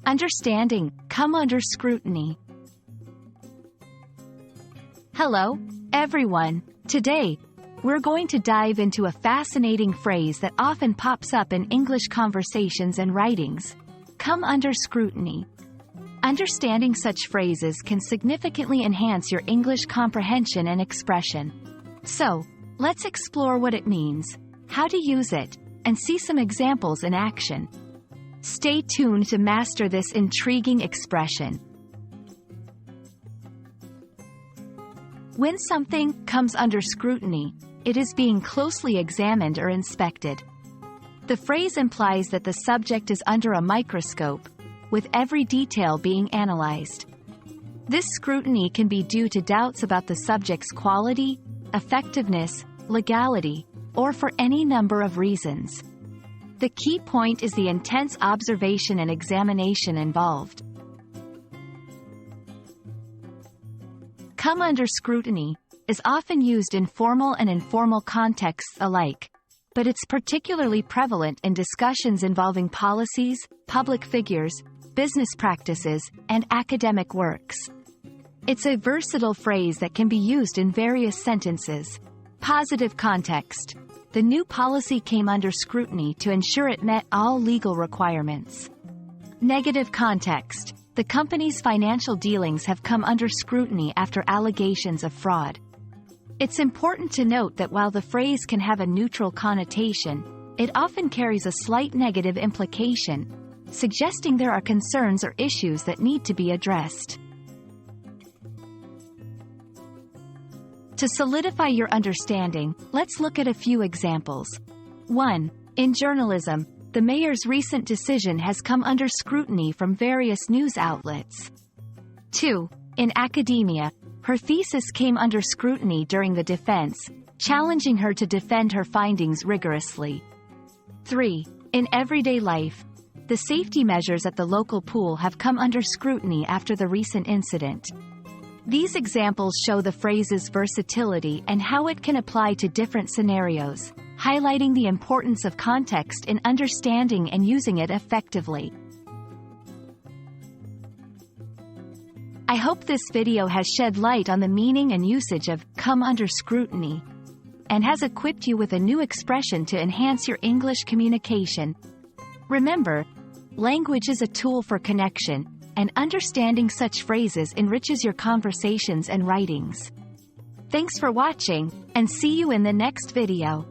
Understanding, come under scrutiny. Hello, everyone. Today, we're going to dive into a fascinating phrase that often pops up in English conversations and writings. Come under scrutiny. Understanding such phrases can significantly enhance your English comprehension and expression. So, let's explore what it means, how to use it, and see some examples in action. Stay tuned to master this intriguing expression. When something comes under scrutiny, it is being closely examined or inspected. The phrase implies that the subject is under a microscope, with every detail being analyzed. This scrutiny can be due to doubts about the subject's quality, effectiveness, legality, or for any number of reasons. The key point is the intense observation and examination involved. Come under scrutiny is often used in formal and informal contexts alike, but it's particularly prevalent in discussions involving policies, public figures, business practices, and academic works. It's a versatile phrase that can be used in various sentences. Positive context. The new policy came under scrutiny to ensure it met all legal requirements. Negative context. The company's financial dealings have come under scrutiny after allegations of fraud. It's important to note that while the phrase can have a neutral connotation, it often carries a slight negative implication, suggesting there are concerns or issues that need to be addressed. To solidify your understanding, let's look at a few examples. 1. In journalism, the mayor's recent decision has come under scrutiny from various news outlets. 2. In academia, her thesis came under scrutiny during the defense, challenging her to defend her findings rigorously. 3. In everyday life, the safety measures at the local pool have come under scrutiny after the recent incident. These examples show the phrase's versatility and how it can apply to different scenarios, highlighting the importance of context in understanding and using it effectively. I hope this video has shed light on the meaning and usage of come under scrutiny, and has equipped you with a new expression to enhance your English communication. Remember, language is a tool for connection, and understanding such phrases enriches your conversations and writings. Thanks for watching, and see you in the next video.